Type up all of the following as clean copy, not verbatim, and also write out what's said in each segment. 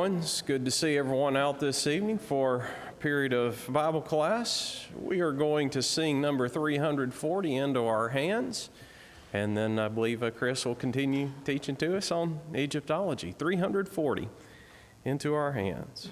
It's good to see everyone out this evening for a period of Bible class. We are going to sing number 340 into our hands, and then I believe Chris will continue teaching to us on Egyptology. 340 into our hands.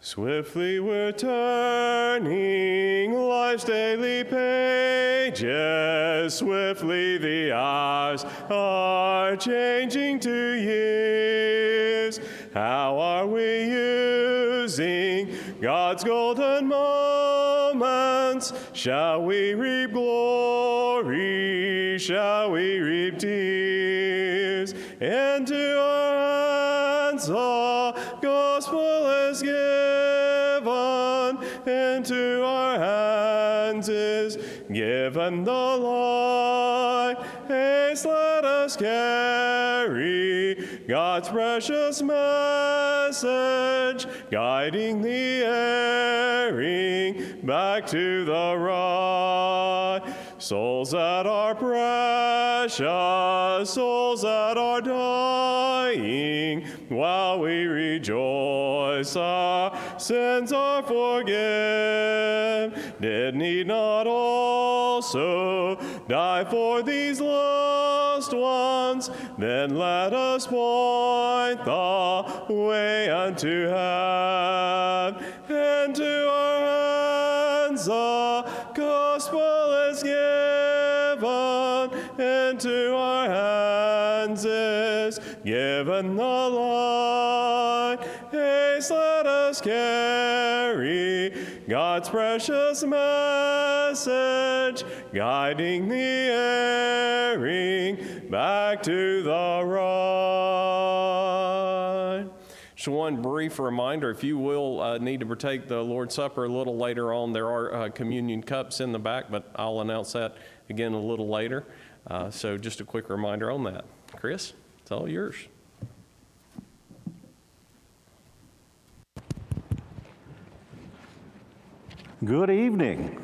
Swiftly we're turning life's daily pages. Swiftly the hours are changing to years. How are we using God's golden moments? Shall we reap glory? Shall we reap tears? Into our hands the gospel is given. Into our hands is given the light. Haste, let us carry God's precious message, guiding the erring back to the right. Souls that are precious, souls that are dying, while we rejoice, our sins are forgiven. Did He not also die for these lost ones? Then let us point the way unto heaven. Into our hands the gospel is given. Into our hands is given the light. Haste, let us carry God's precious message, guiding the erring back to the right. Just one brief reminder, if you will need to partake the Lord's Supper a little later on, there are communion cups in the back, but I'll announce that again a little later. So just a quick reminder on that. Chris, it's all yours. Good evening.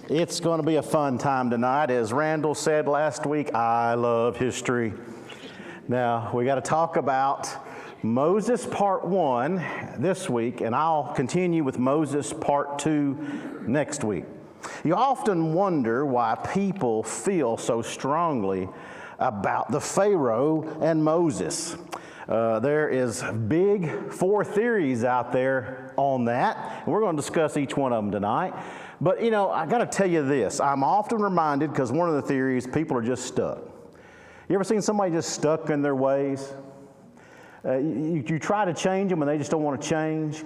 It's going to be a fun time tonight. As Randall said last week, I love history. Now, we got to talk about Moses Part 1 this week, and I'll continue with Moses Part 2 next week. You often wonder why people feel so strongly about the Pharaoh and Moses. There is big 4 theories out there on that, and we're going to discuss each one of them tonight. But, you know, I got to tell you this. I'm often reminded, because one of the theories, people are just stuck. You ever seen somebody just stuck in their ways? You try to change them and they just don't want to change.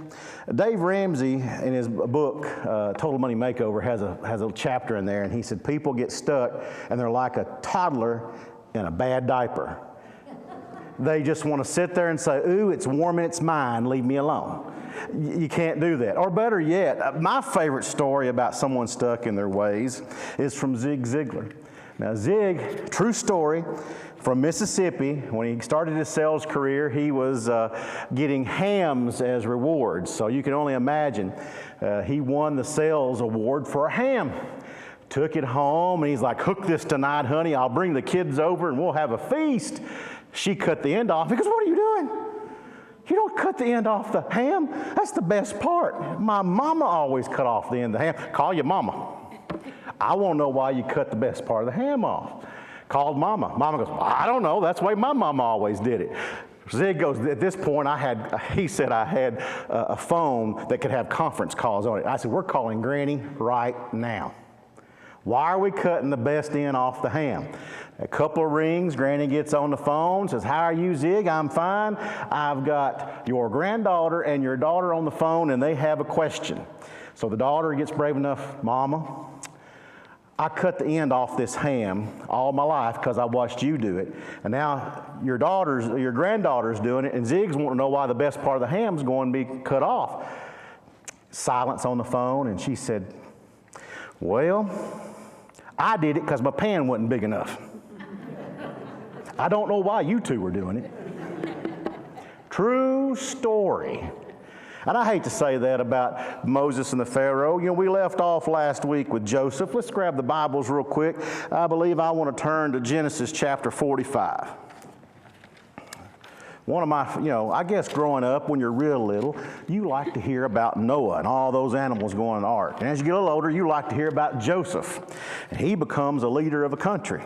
Dave Ramsey, in his book, Total Money Makeover, has a chapter in there, and he said people get stuck and they're like a toddler in a bad diaper. They just want to sit there and say, ooh, it's warm and it's mine, leave me alone. You can't do that. Or better yet, my favorite story about someone stuck in their ways is from Zig Ziglar. Now Zig, true story, from Mississippi, when he started his sales career, he was getting hams as rewards. So you can only imagine, he won the sales award for a ham. Took it home, and he's like, hook this tonight, honey. I'll bring the kids over, and we'll have a feast. She cut the end off. He goes, what are you doing? You don't cut the end off the ham. That's the best part. My mama always cut off the end of the ham. Call your mama. I want to know why you cut the best part of the ham off. Called mama. Mama goes, I don't know. That's the way my mama always did it. Zig goes, at this point, he said I had a phone that could have conference calls on it. I said, we're calling Granny right now. Why are we cutting the best end off the ham? A couple of rings, Granny gets on the phone, says, how are you, Zig? I'm fine. I've got your granddaughter and your daughter on the phone, and they have a question. So the daughter gets brave enough, Mama, I cut the end off this ham all my life because I watched you do it. And now your granddaughter's doing it, and Zig's wanting to know why the best part of the ham's going to be cut off. Silence on the phone, and she said, well, I did it because my pan wasn't big enough. I don't know why you two were doing it. True story. And I hate to say that about Moses and the Pharaoh. You know, we left off last week with Joseph. Let's grab the Bibles real quick. I believe I want to turn to Genesis chapter 45. One of my, I guess growing up when you're real little, you like to hear about Noah and all those animals going in the ark. And as you get a little older, you like to hear about Joseph. And he becomes a leader of a country,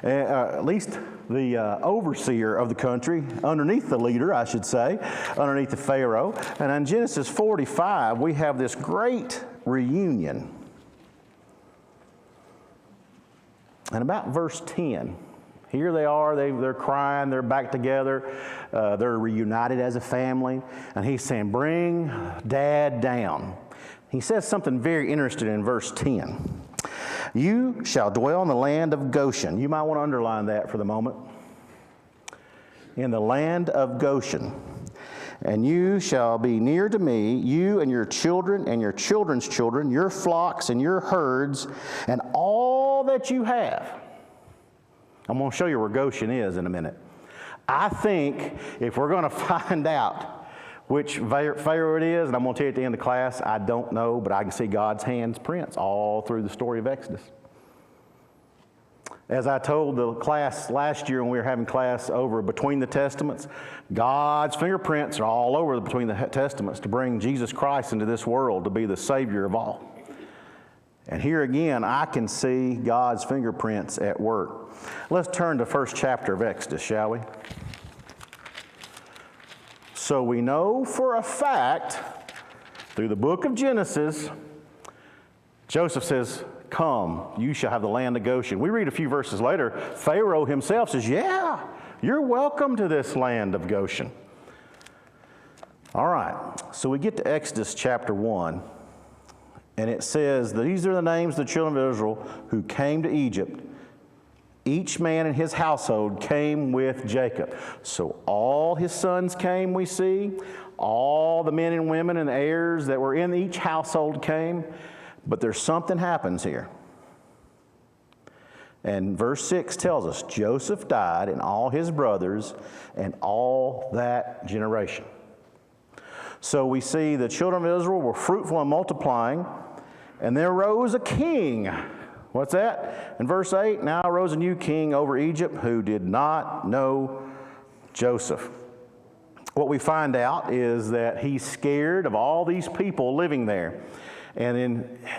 at least the overseer of the country, underneath the leader, I should say, underneath the Pharaoh. And in Genesis 45, we have this great reunion. And about verse 10. Here they are, they're crying, they're back together, they're reunited as a family, and he's saying, bring Dad down. He says something very interesting in verse 10. You shall dwell in the land of Goshen. You might want to underline that for the moment. In the land of Goshen. And you shall be near to me, you and your children and your children's children, your flocks and your herds, and all that you have. I'm going to show you where Goshen is in a minute. I think if we're going to find out which Pharaoh it is, and I'm going to tell you at the end of the class, I don't know, but I can see God's hands prints all through the story of Exodus. As I told the class last year when we were having class over between the Testaments, God's fingerprints are all over between the Testaments to bring Jesus Christ into this world to be the Savior of all. And here again, I can see God's fingerprints at work. Let's turn to the first chapter of Exodus, shall we? So we know for a fact, through the book of Genesis, Joseph says, come, you shall have the land of Goshen. We read a few verses later, Pharaoh himself says, yeah, you're welcome to this land of Goshen. All right, so we get to Exodus chapter 1. And it says, these are the names of the children of Israel who came to Egypt. Each man in his household came with Jacob. So all his sons came, we see. All the men and women and heirs that were in each household came. But there's something happens here. And verse 6 tells us, Joseph died and all his brothers and all that generation. So we see the children of Israel were fruitful and multiplying. And there arose a king. What's that? In verse 8, now arose a new king over Egypt who did not know Joseph. What we find out is that he's scared of all these people living there. And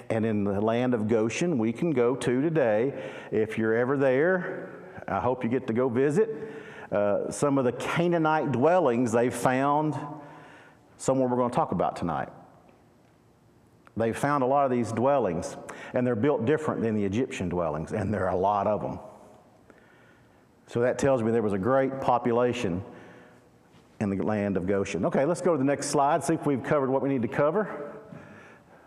in the land of Goshen, we can go to today. If you're ever there, I hope you get to go visit. Some of the Canaanite dwellings they've found, somewhere we're going to talk about tonight. They found a lot of these dwellings, and they're built different than the Egyptian dwellings, and there are a lot of them. So that tells me there was a great population in the land of Goshen. Okay, let's go to the next slide, see if we've covered what we need to cover.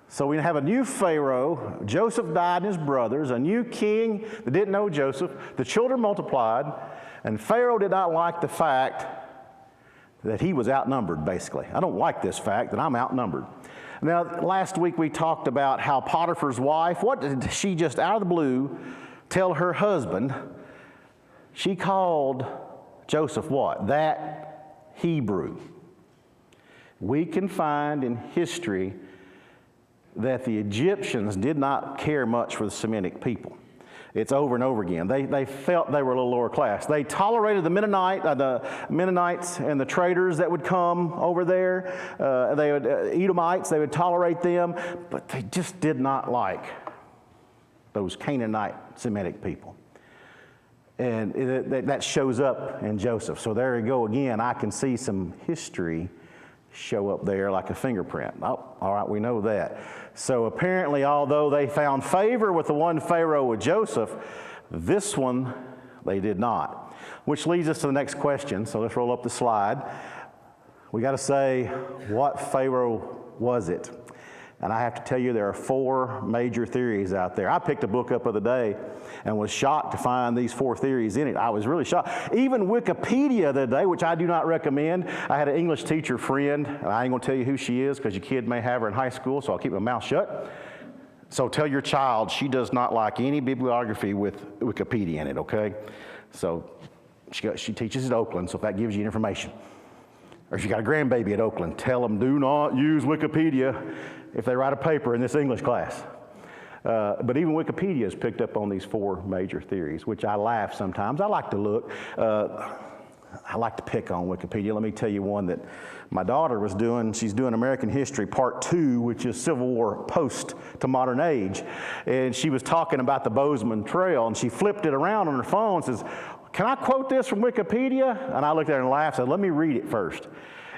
So we have a new Pharaoh. Joseph died and his brothers, a new king that didn't know Joseph. The children multiplied, and Pharaoh did not like the fact that he was outnumbered, basically. I don't like this fact that I'm outnumbered. Now, last week we talked about how Potiphar's wife, what did she just out of the blue tell her husband? She called Joseph what? That Hebrew. We can find in history that the Egyptians did not care much for the Semitic people. It's over and over again. They felt they were a little lower class. They tolerated the Mennonites and the traders that would come over there. Edomites, they would tolerate them, but they just did not like those Canaanite Semitic people. And that shows up in Joseph. So there you go again. I can see some history show up there like a fingerprint. Oh, all right, we know that. So apparently, although they found favor with the one Pharaoh with Joseph, this one they did not. Which leads us to the next question. So let's roll up the slide. We got to say, what Pharaoh was it? And I have to tell you, there are 4 major theories out there. I picked a book up the other day and was shocked to find these 4 theories in it. I was really shocked. Even Wikipedia the other day, which I do not recommend. I had an English teacher friend, and I ain't going to tell you who she is because your kid may have her in high school, so I'll keep my mouth shut. So tell your child she does not like any bibliography with Wikipedia in it, okay? So she teaches at Oakland, so if that gives you information. Or if you got a grandbaby at Oakland, tell them do not use Wikipedia if they write a paper in this English class. But even Wikipedia has picked up on these 4 major theories, which I laugh sometimes. I like to look. I like to pick on Wikipedia. Let me tell you one that my daughter was doing. She's doing American History Part 2, which is Civil War post to modern age. And she was talking about the Bozeman Trail, and she flipped it around on her phone and says, "Can I quote this from Wikipedia?" And I looked at her and laughed and said, "Let me read it first."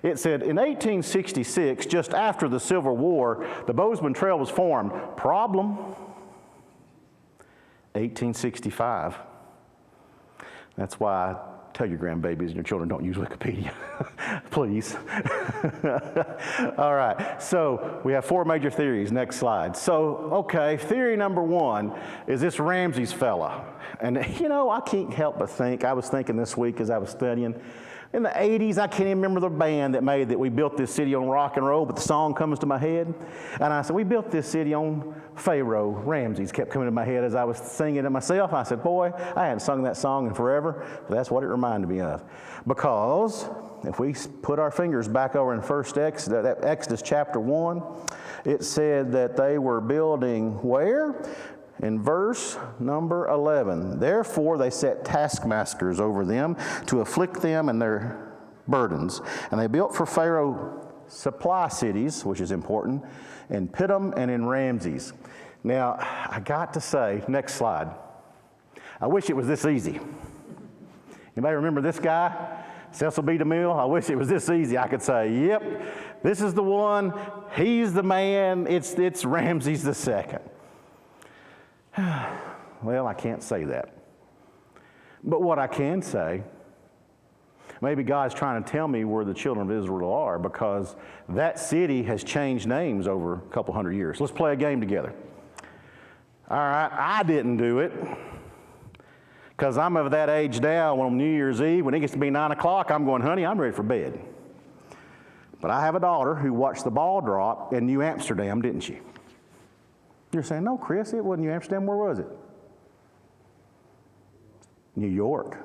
It said, "In 1866, just after the Civil War, the Bozeman Trail was formed. Problem, 1865. That's why I tell your grandbabies and your children, don't use Wikipedia, please. All right, so we have 4 major theories. Next slide. So, okay, theory number 1 is this Ramses fella. And, I can't help but think, I was thinking this week as I was studying, in the 80s, I can't even remember the band that made that we built this city on rock and roll, but the song comes to my head. And I said, we built this city on Pharaoh. Ramses kept coming to my head as I was singing it myself. I said, boy, I hadn't sung that song in forever, but that's what it reminded me of. Because if we put our fingers back over in Exodus chapter 1, it said that they were building where? In verse number 11, therefore they set taskmasters over them to afflict them and their burdens. And they built for Pharaoh supply cities, which is important, in Pithom and in Ramses. Now, I got to say, next slide, I wish it was this easy. Anybody remember this guy? Cecil B. DeMille? I wish it was this easy. I could say, yep, this is the one, he's the man, it's Ramses II. Well, I can't say that. But what I can say, maybe God's trying to tell me where the children of Israel are, because that city has changed names over a couple hundred years. Let's play a game together. All right, I didn't do it, because I'm of that age now on New Year's Eve, when it gets to be 9 o'clock, I'm going, honey, I'm ready for bed. But I have a daughter who watched the ball drop in New Amsterdam, didn't she? You're saying, no, Chris, it wasn't New Amsterdam. Where was it? New York.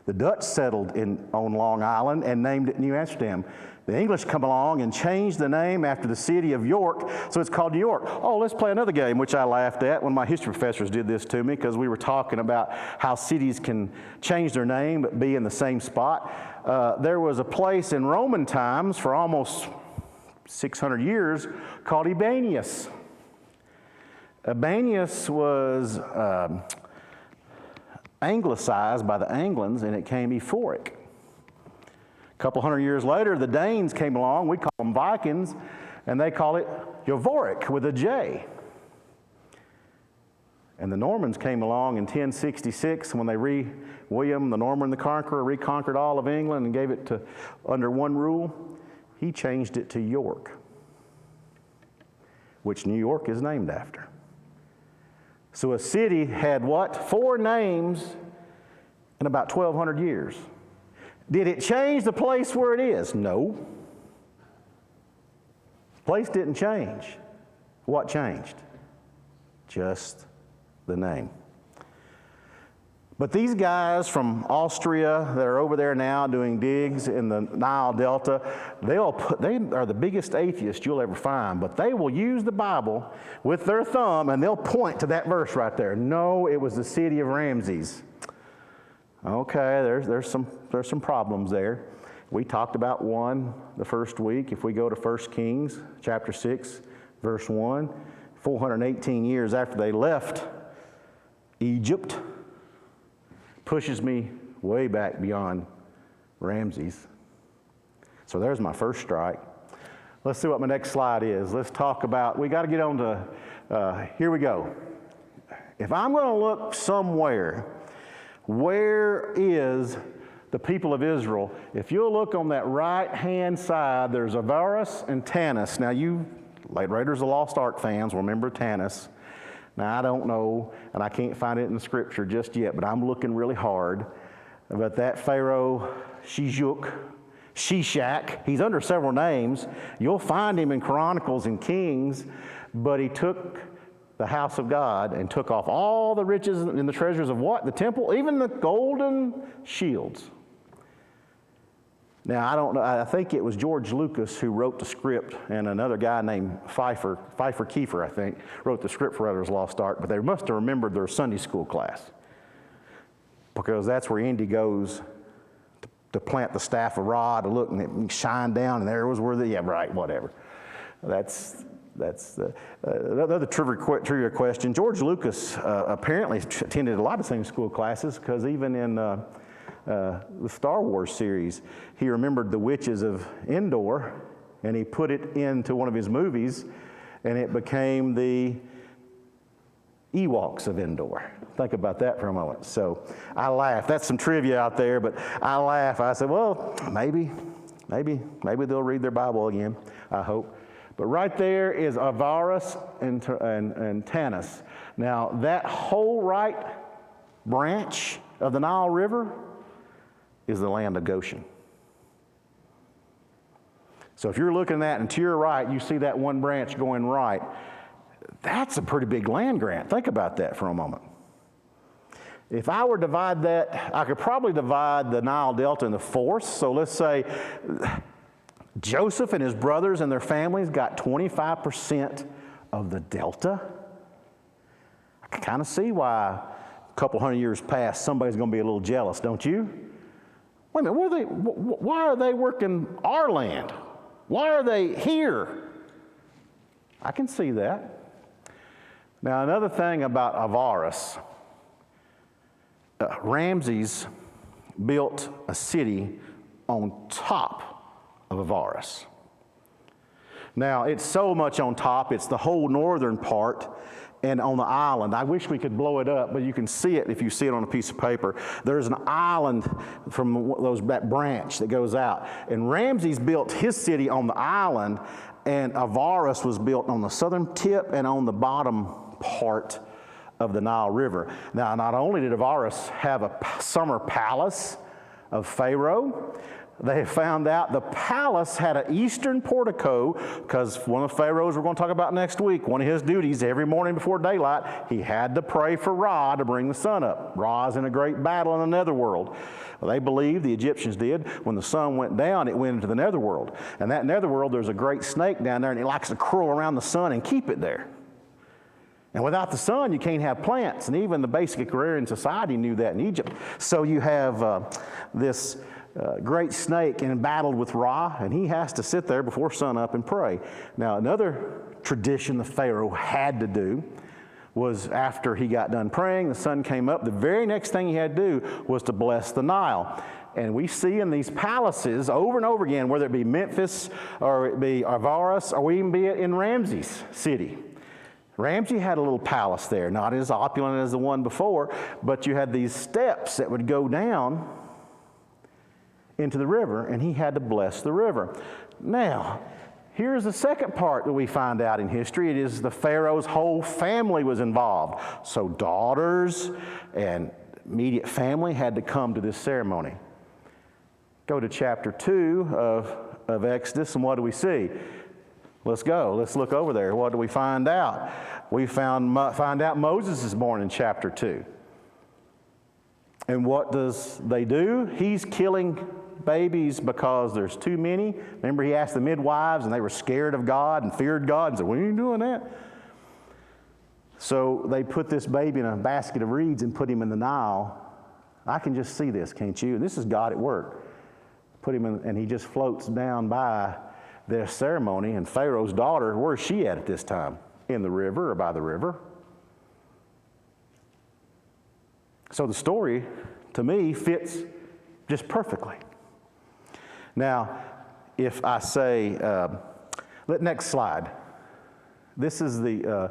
The Dutch settled on Long Island and named it New Amsterdam. The English come along and changed the name after the city of York, so it's called New York. Oh, let's play another game, which I laughed at when my history professors did this to me, because we were talking about how cities can change their name but be in the same spot. There was a place in Roman times for almost 600 years called Ebanius. Ebanius was anglicized by the Anglicans, and it came Ephoric. A couple hundred years later, the Danes came along. We call them Vikings, and they call it Yavoric with a J. And the Normans came along in 1066 when William the Norman the Conqueror reconquered all of England and gave it under one rule. He changed it to York, which New York is named after. So a city had what? 4 names in about 1,200 years. Did it change the place where it is? No. The place didn't change. What changed? Just the name. But these guys from Austria that are over there now doing digs in the Nile Delta, they are the biggest atheists you'll ever find, but they will use the Bible with their thumb and they'll point to that verse right there. No, it was the city of Ramses. Okay, there's some problems there. We talked about one the first week. If we go to 1 Kings chapter 6, verse 1, 418 years after they left Egypt, pushes me way back beyond Ramses. So there's my first strike. Let's see what my next slide is. Let's talk about, we got to get on to, here we go. If I'm going to look somewhere, where is the people of Israel? If you'll look on that right-hand side, there's Avaris and Tanis. Now you, Raiders of the Lost Ark fans, will remember Tanis. Now, I don't know, and I can't find it in the scripture just yet, but I'm looking really hard. But that Pharaoh, Shishak, he's under several names. You'll find him in Chronicles and Kings, but he took the house of God and took off all the riches and the treasures of what? The temple, even the golden shields. Now, I don't know, I think it was George Lucas who wrote the script, and another guy named Pfeiffer Kiefer, I think, wrote the script for Raiders Lost Ark, but they must have remembered their Sunday school class, because that's where Indy goes to plant the staff of rod, to look, and it shined down, and there was where yeah, right, whatever. That's another trivia question. George Lucas apparently attended a lot of Sunday school classes, because even in the Star Wars series, he remembered the witches of Endor, and he put it into one of his movies, and it became the Ewoks of Endor. Think about that for a moment. So I laugh. That's some trivia out there, but I laugh. I said, well, maybe they'll read their Bible again, I hope. But right there is Avaris and Tanis. Now, that whole right branch of the Nile River is the land of Goshen. So if you're looking at that and to your right, you see that one branch going right, that's a pretty big land grant. Think about that for a moment. If I were to divide that, I could probably divide the Nile Delta into fourths. So let's say Joseph and his brothers and their families got 25% of the Delta. I can kind of see why a couple hundred years past, somebody's going to be a little jealous, don't you? Wait a minute, why are they working our land? Why are they here? I can see that. Now, another thing about Avaris, Ramses built a city on top of Avaris. Now, it's so much on top, it's the whole northern part, and on the island. I wish we could blow it up, but you can see it if you see it on a piece of paper. There's an island from that branch that goes out. And Ramses built his city on the island, and Avaris was built on the southern tip and on the bottom part of the Nile River. Now, not only did Avaris have a summer palace of Pharaoh, they found out the palace had an eastern portico, because one of the pharaohs we're going to talk about next week, one of his duties every morning before daylight, he had to pray for Ra to bring the sun up. Ra's in a great battle in the netherworld. Well, they believed, the Egyptians did, when the sun went down, it went into the netherworld. And that netherworld, there's a great snake down there, and it likes to curl around the sun and keep it there. And without the sun, you can't have plants. And even the basic agrarian society knew that in Egypt. So you have this great snake and battled with Ra, and he has to sit there before sunup and pray. Now, another tradition the Pharaoh had to do was, after he got done praying, the sun came up, the very next thing he had to do was to bless the Nile. And we see in these palaces over and over again, whether it be Memphis or it be Avaris or even be it in Ramses' city. Ramses had a little palace there, not as opulent as the one before, but you had these steps that would go down into the river, and he had to bless the river. Now, here's the second part that we find out in history. It is the Pharaoh's whole family was involved. So daughters and immediate family had to come to this ceremony. Go to chapter 2 of Exodus, and what do we see? Let's go. Let's look over there. What do we find out? We find out Moses is born in chapter 2. And what does they do? He's killing babies because there's too many. Remember, he asked the midwives, and they were scared of God and feared God and said, "Why are you doing that?" So they put this baby in a basket of reeds and put him in the Nile. I can just see this, can't you? And this is God at work. Put him in, and he just floats down by their ceremony, and Pharaoh's daughter, where's she at this time? In the river or by the river? So the story, to me, fits just perfectly. Now, if I say, next slide. This is the,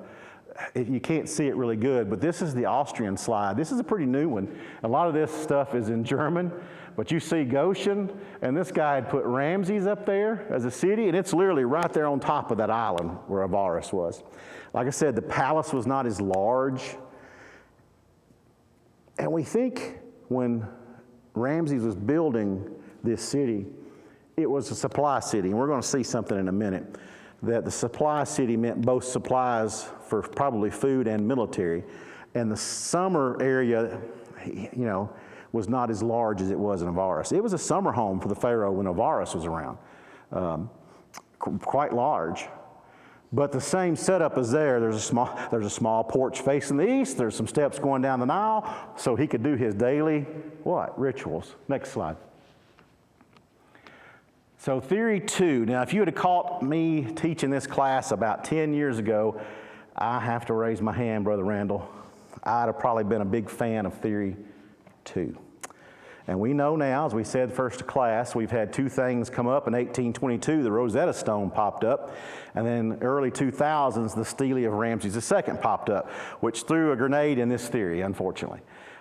you can't see it really good, but this is the Austrian slide. This is a pretty new one. A lot of this stuff is in German, but you see Goshen, and this guy had put Ramses up there as a city, and it's literally right there on top of that island where Avaris was. Like I said, the palace was not as large. And we think when Ramses was building this city, it was a supply city. And we're going to see something in a minute, that the supply city meant both supplies for probably food and military. And the summer area, you know, was not as large as it was in Avaris. It was a summer home for the Pharaoh when Avaris was around, quite large. But the same setup is there. There's a small porch facing the east. There's some steps going down the Nile, so he could do his daily, rituals. Next slide. So theory 2. Now, if you would have caught me teaching this class about 10 years ago, I have to raise my hand, Brother Randall. I'd have probably been a big fan of theory 2. And we know now, as we said first class, we've had two things come up. In 1822, the Rosetta Stone popped up. And then early 2000s, the Stele of Ramses II popped up, which threw a grenade in this theory, unfortunately.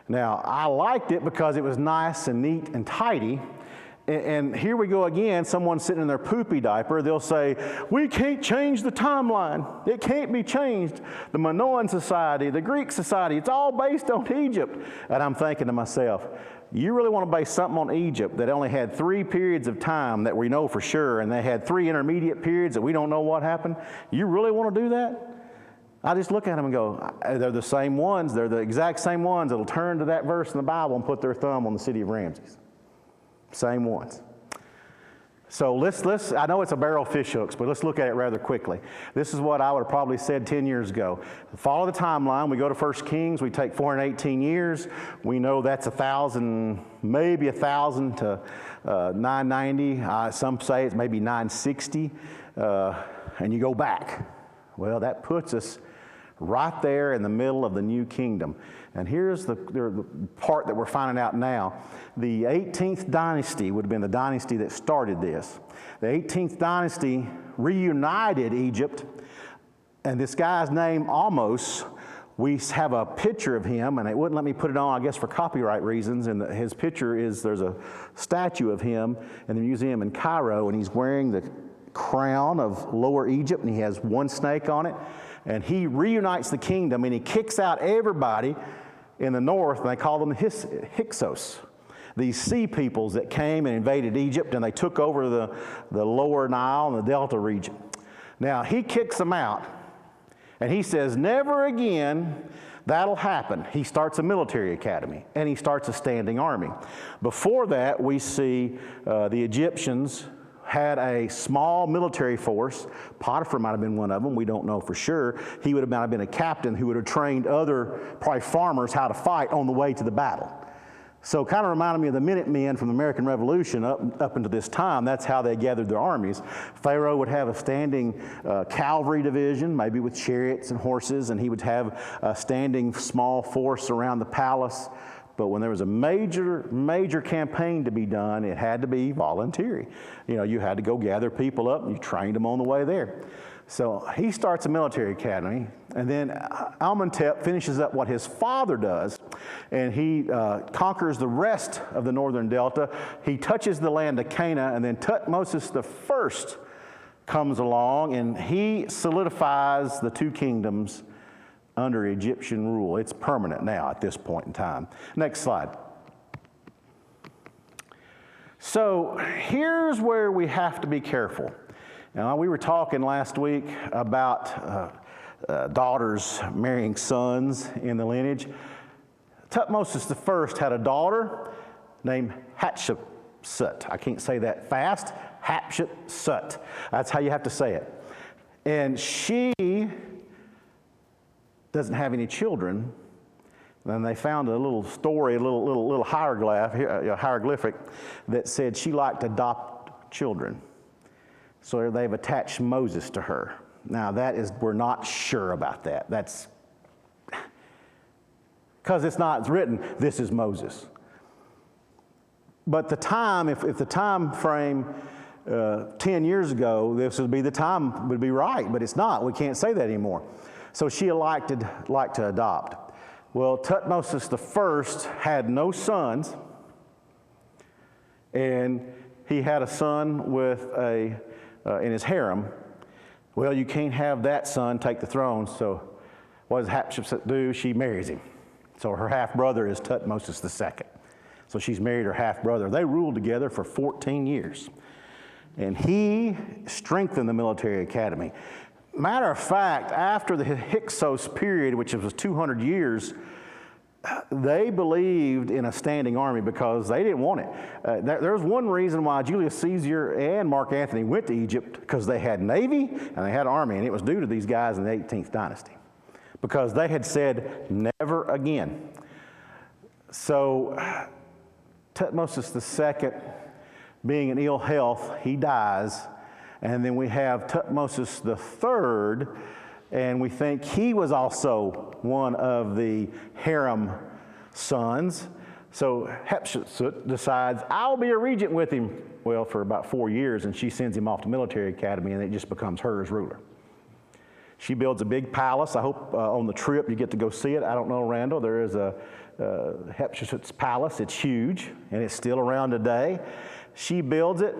Now, I liked it because it was nice and neat and tidy. And here we go again, someone sitting in their poopy diaper, they'll say, we can't change the timeline. It can't be changed. The Minoan society, the Greek society, it's all based on Egypt. And I'm thinking to myself, you really want to base something on Egypt that only had 3 periods of time that we know for sure, and they had 3 intermediate periods that we don't know what happened? You really want to do that? I just look at them and go, they're the same ones. They're the exact same ones that'll turn to that verse in the Bible and put their thumb on the city of Ramses. Same ones. So let's, I know it's a barrel of fish hooks, but let's look at it rather quickly. This is what I would have probably said 10 years ago. Follow the timeline. We go to 1 Kings. We take 418 years. We know that's 1,000, maybe 1,000 to 990. Some say it's maybe 960. And you go back. Well, that puts us right there in the middle of the new kingdom. And here's the part that we're finding out now. The 18th dynasty would have been the dynasty that started this. The 18th dynasty reunited Egypt, and this guy's name, Amos, we have a picture of him, and it wouldn't let me put it on, I guess, for copyright reasons, and his picture is, there's a statue of him in the museum in Cairo, and he's wearing the crown of Lower Egypt, and he has one snake on it, and he reunites the kingdom, and he kicks out everybody in the north, and they call them Hyksos. These sea peoples that came and invaded Egypt, and they took over the lower Nile and the Delta region. Now, he kicks them out, and he says, never again that'll happen. He starts a military academy, and he starts a standing army. Before that, we see the Egyptians had a small military force. Potiphar might have been one of them. We don't know for sure. He might have been a captain who would have trained other, probably farmers, how to fight on the way to the battle. So kind of reminded me of the Minutemen from the American Revolution up until this time. That's how they gathered their armies. Pharaoh would have a standing cavalry division, maybe with chariots and horses, and he would have a standing small force around the palace. But when there was a major campaign to be done, it had to be voluntary. You know, you had to go gather people up, and you trained them on the way there. So he starts a military academy, and then Amenhotep finishes up what his father does, and he conquers the rest of the northern delta. He touches the land of Canaan, and then Tutmosis I comes along, and he solidifies the two kingdoms under Egyptian rule. It's permanent now at this point in time. Next slide. So here's where we have to be careful. Now, we were talking last week about daughters marrying sons in the lineage. Tutmosis I had a daughter named Hatshepsut. I can't say that fast. Hatshepsut. That's how you have to say it. And she doesn't have any children. And they found a little story, a little hieroglyphic that said she liked to adopt children. So they've attached Moses to her. Now we're not sure about that. That's because it's written, this is Moses. But the time, if the time frame 10 years ago, this would be the time, would be right, but it's not. We can't say that anymore. So she elected to adopt. Well, Tutmosis I had no sons, and he had a son with in his harem. Well, you can't have that son take the throne, so what does Hatshepsut do? She marries him. So her half-brother is Tutmosis II. So she's married her half-brother. They ruled together for 14 years. And he strengthened the military academy. Matter of fact, after the Hyksos period, which was 200 years, they believed in a standing army because they didn't want it. There's one reason why Julius Caesar and Mark Antony went to Egypt, because they had navy and they had army, and it was due to these guys in the 18th dynasty, because they had said never again. So Tutmosis II, being in ill health, he dies, and then we have Tutmosis III, and we think he was also one of the harem sons. So Hatshepsut decides, I'll be a regent with him. Well, for about 4 years, and she sends him off to military academy, and it just becomes her as ruler. She builds a big palace. I hope on the trip you get to go see it. I don't know, Randall. There is a Hatshepsut's palace. It's huge, and it's still around today. She builds it,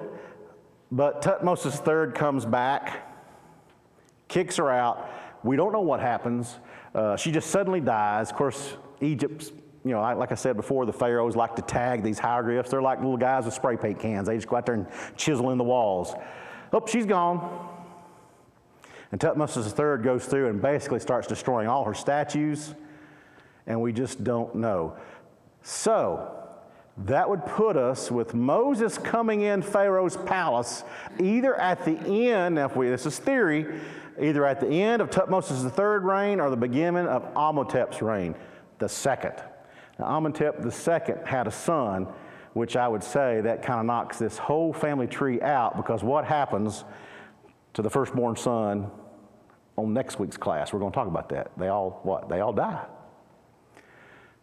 but Tutmosis III comes back, kicks her out. We don't know what happens. She just suddenly dies. Of course, Egypt's, like I said before, the pharaohs like to tag these hieroglyphs. They're like little guys with spray paint cans. They just go out there and chisel in the walls. Oh, she's gone. And Tutmosis III goes through and basically starts destroying all her statues, and we just don't know. So that would put us with Moses coming in Pharaoh's palace either at the end, this is theory, either at the end of Tutmosis III's reign or the beginning of Amenhotep's reign, the second. Now, Amenhotep II had a son, which I would say that kind of knocks this whole family tree out, because what happens to the firstborn son on next week's class? We're going to talk about that. They all die.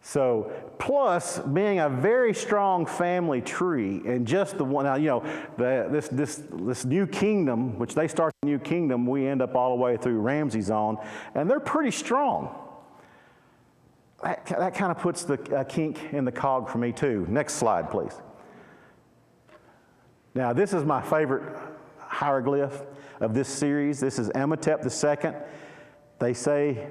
So, plus being a very strong family tree, and just the one, this new kingdom, which they start the new kingdom, we end up all the way through Ramses on, and they're pretty strong. That kind of puts the kink in the cog for me too. Next slide, please. Now, this is my favorite hieroglyph of this series. This is Amenhotep II. They say,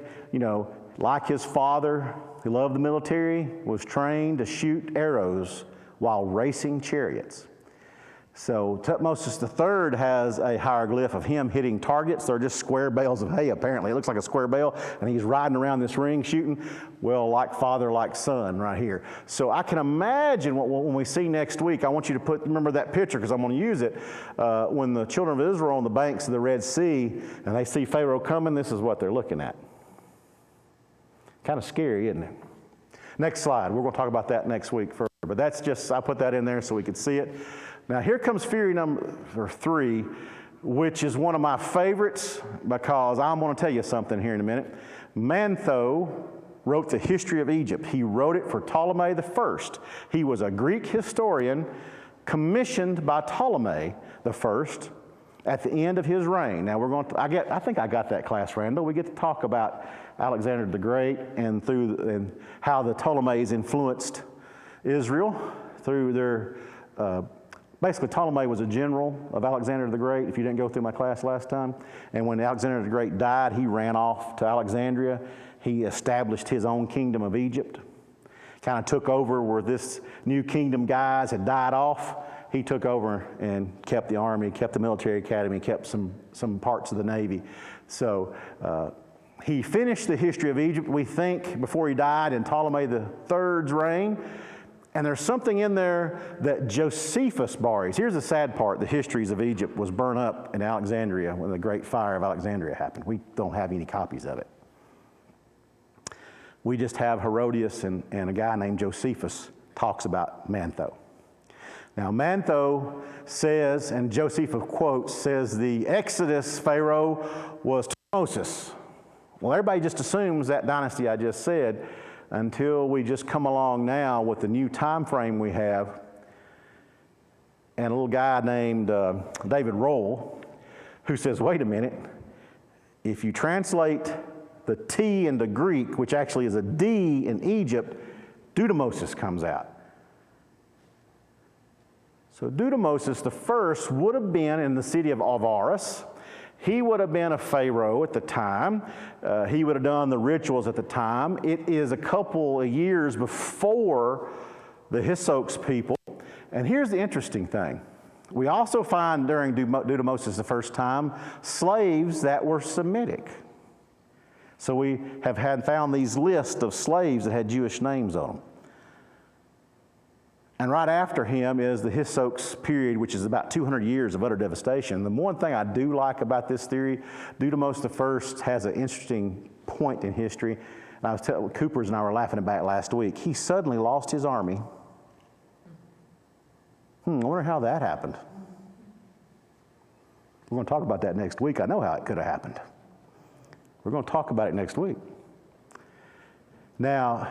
like his father, who loved the military, was trained to shoot arrows while racing chariots. So Tutmosis III has a hieroglyph of him hitting targets. They're just square bales of hay, apparently. It looks like a square bale, and he's riding around this ring shooting. Well, like father, like son right here. So I can imagine when we see next week, I want you to remember that picture, because I'm going to use it. When the children of Israel are on the banks of the Red Sea, and they see Pharaoh coming, this is what they're looking at. Kind of scary, isn't it? Next slide. We're going to talk about that next week further. But that's just, I put that in there so we could see it. Now here comes theory number 3, which is one of my favorites, because I'm going to tell you something here in a minute. Manetho wrote the history of Egypt. He wrote it for Ptolemy I. He was a Greek historian commissioned by Ptolemy I at the end of his reign. Now we're going to, I think I got that class, Randall. We get to talk about Alexander the Great and how the Ptolemies influenced Israel through their, basically Ptolemy was a general of Alexander the Great, if you didn't go through my class last time. And when Alexander the Great died, he ran off to Alexandria. He established his own kingdom of Egypt. Kind of took over where this new kingdom guys had died off. He took over and kept the army, kept the military academy, kept some parts of the navy. So he finished the history of Egypt, we think, before he died in Ptolemy III's reign. And there's something in there that Josephus borrows. Here's the sad part. The histories of Egypt was burned up in Alexandria when the Great Fire of Alexandria happened. We don't have any copies of it. We just have Herodias and a guy named Josephus talks about Manetho. Now, Manetho says, and Josephus quotes, says the Exodus Pharaoh was Tutmosis. Well, everybody just assumes that dynasty I just said, until we just come along now with the new time frame we have, and a little guy named David Roll, who says, wait a minute, if you translate the T into Greek, which actually is a D in Egypt, Dudimosis comes out. So Dudimosis I would have been in the city of Avaris. He would have been a pharaoh at the time. He would have done the rituals at the time. It is a couple of years before the Hyksos people. And here's the interesting thing. We also find during Dudimosis the first time slaves that were Semitic. So we have found these lists of slaves that had Jewish names on them. And right after him is the Hyksos period, which is about 200 years of utter devastation. The one thing I do like about this theory, Dudamos I has an interesting point in history. And I was telling Coopers and I were laughing about it last week. He suddenly lost his army. I wonder how that happened. We're going to talk about that next week. I know how it could have happened. We're going to talk about it next week. Now,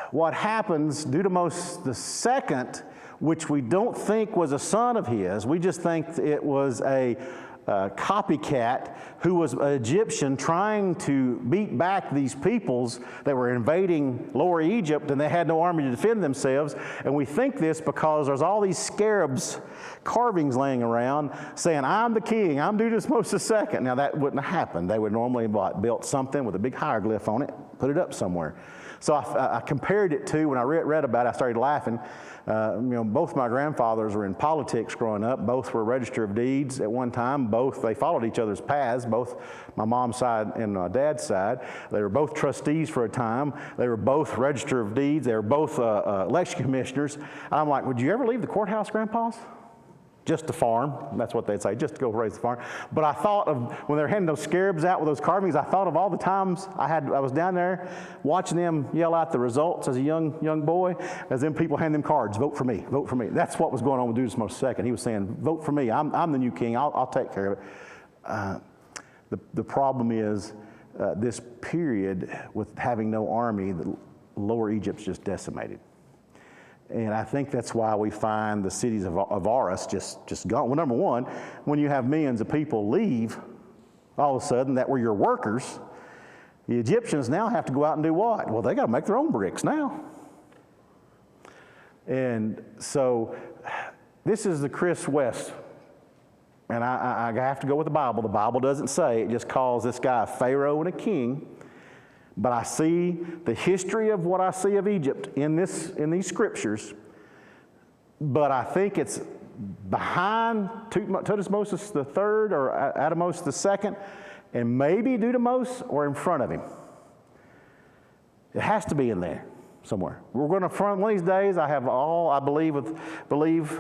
what happens, Dudamos II, which we don't think was a son of his, we just think it was a copycat who was an Egyptian trying to beat back these peoples that were invading Lower Egypt, and they had no army to defend themselves. And we think this because there's all these scarabs carvings laying around saying, I'm the king, I'm Dudamos II. Now that wouldn't have happened. They would normally have built something with a big hieroglyph on it, put it up somewhere. So I compared it to, when I read about it, I started laughing. Both my grandfathers were in politics growing up. Both were Register of Deeds at one time. They followed each other's paths, both my mom's side and my dad's side. They were both trustees for a time. They were both Register of Deeds. They were both election commissioners. And I'm like, would you ever leave the courthouse, grandpas? Just to farm. That's what they'd say, just to go raise the farm. But I thought of, when they were handing those scarabs out with those carvings, I thought of all the times I was down there watching them yell out the results as a young boy, as them people hand them cards, vote for me, vote for me. That's what was going on with Dudamos II. He was saying, vote for me, I'm the new king, I'll take care of it. The problem is this period with having no army, the Lower Egypt's just decimated. And I think that's why we find the cities of Aras just gone. Well, number one, when you have millions of people leave, all of a sudden, that were your workers, the Egyptians now have to go out and do what? Well, they got to make their own bricks now. And so this is the Chris West. And I have to go with the Bible. The Bible doesn't say, it just calls this guy a pharaoh and a king. But I see the history of what I see of Egypt in these scriptures, but I think it's behind Tutmosis III or Adamos II, and maybe Dudamos or in front of him. It has to be in there somewhere. We're going to, one of these days, I believe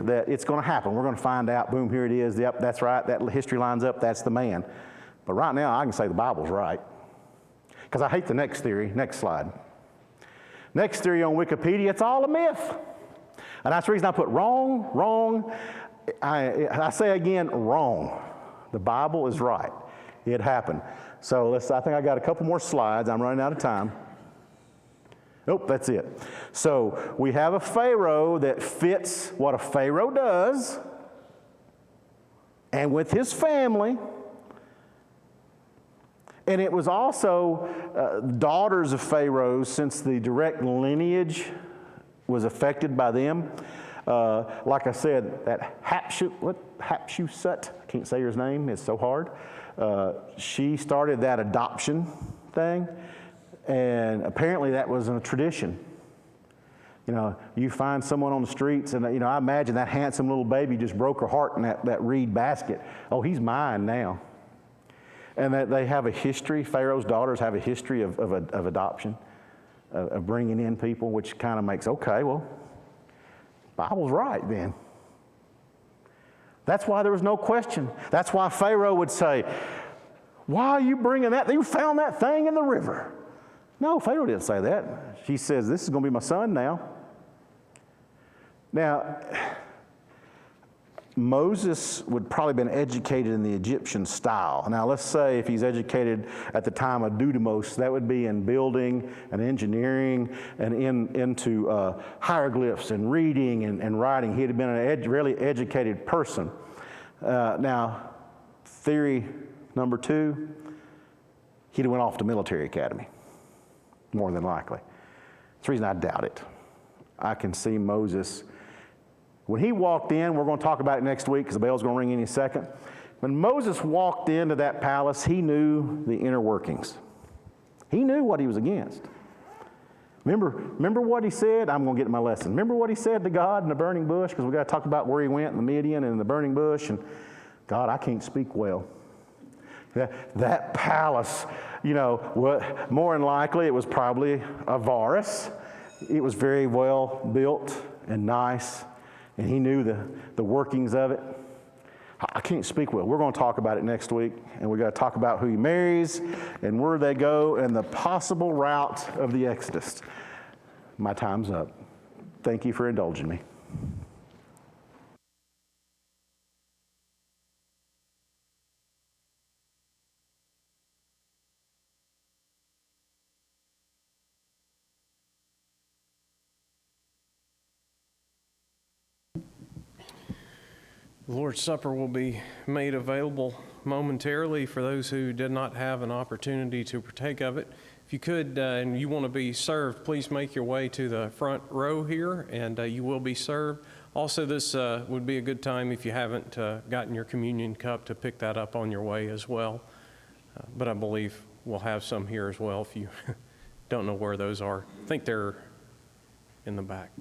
that it's going to happen. We're going to find out, boom, here it is. Yep, that's right. That history lines up. That's the man. But right now, I can say the Bible's right. Because I hate the next theory. Next slide. Next theory on Wikipedia, it's all a myth. And that's the reason I put wrong. I say again, wrong. The Bible is right. It happened. So I think I got a couple more slides. I'm running out of time. Nope, that's it. So we have a pharaoh that fits what a pharaoh does, and with his family. And it was also daughters of pharaohs, since the direct lineage was affected by them. Like I said, that Hatshepsut, I can't say her name, it's so hard. She started that adoption thing, and apparently that was a tradition. You find someone on the streets, and I imagine that handsome little baby just broke her heart in that reed basket. Oh, he's mine now. And that they have a history, Pharaoh's daughters have a history of adoption, of bringing in people, which kind of makes, okay, well, Bible's right then. That's why there was no question. That's why Pharaoh would say, why are you bringing that? You found that thing in the river. No, Pharaoh didn't say that. He says, this is going to be my son now. Now, Moses would probably been educated in the Egyptian style. Now, let's say if he's educated at the time of Dudamos, that would be in building and engineering and into hieroglyphs and reading and writing. He'd have been a really educated person. Now, theory number 2, he'd have went off to military academy, more than likely. That's the reason I doubt it. I can see Moses. When he walked in, we're going to talk about it next week because the bell's going to ring any second. When Moses walked into that palace, he knew the inner workings. He knew what he was against. Remember what he said? I'm going to get to my lesson. Remember what he said to God in the burning bush? Because we got to talk about where he went in the Midian and in the burning bush. And God, I can't speak well. That palace, what, more than likely it was probably a Varus. It was very well built and nice, and he knew the workings of it. I can't speak well. We're going to talk about it next week, and we're going to talk about who he marries and where they go and the possible route of the Exodus. My time's up. Thank you for indulging me. The Lord's Supper will be made available momentarily for those who did not have an opportunity to partake of it. If you could and you want to be served, please make your way to the front row here, and you will be served. Also, this would be a good time if you haven't gotten your communion cup to pick that up on your way as well. But I believe we'll have some here as well if you don't know where those are. I think they're in the back.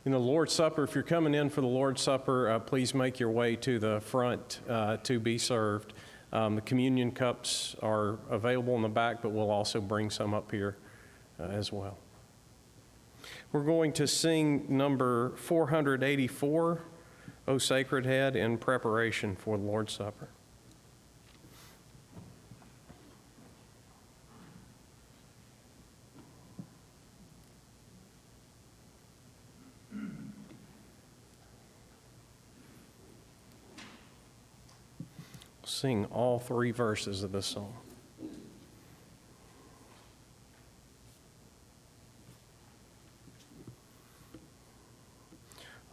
In the Lord's Supper, if you're coming in for the Lord's Supper, please make your way to the front to be served. The communion cups are available in the back, but we'll also bring some up here as well. We're going to sing number 484, O Sacred Head, in preparation for the Lord's Supper. Sing all three verses of this song.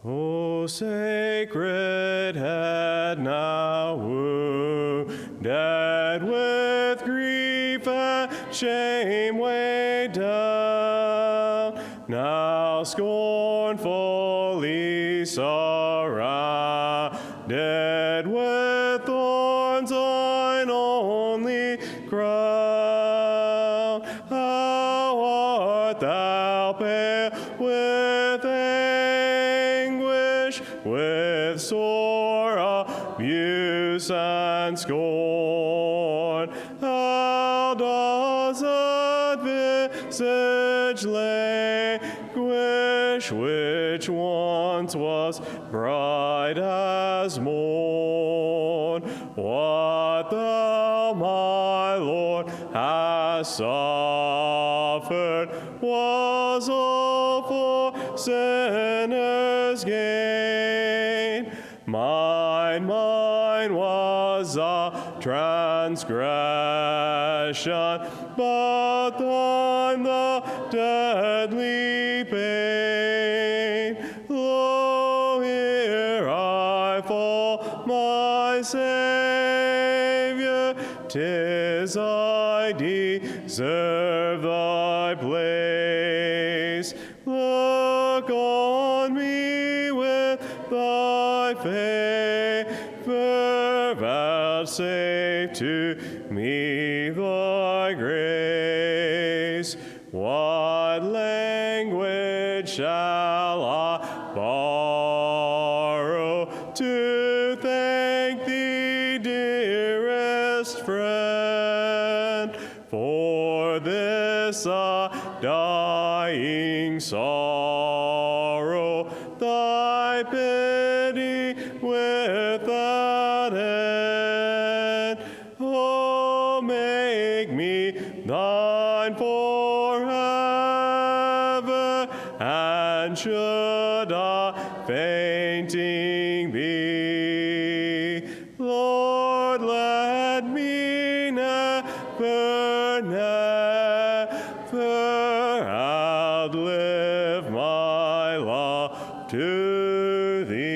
O sacred head, now wounded with grief and shame weighed down, now scornfully surrounded with thorns, thine only crown. How art thou pale with anguish, with sore abuse and scorn? How does that visage languish, which once was bright as morn? What thou, my Lord, hast suffered was all for sinners' gain. Mine was a transgression, but thine the deadly pain. Lo, here I fall, my Savior, 'tis I deserve thy place. Look on me with thy favor, vouchsafe to me thy grace. What language shall I borrow to thank thee, dearest friend, for this dying sorrow, thy pity without end? Oh, make me thine forever, and should I fainting be, Lord, let me never, never outlive my love to thee.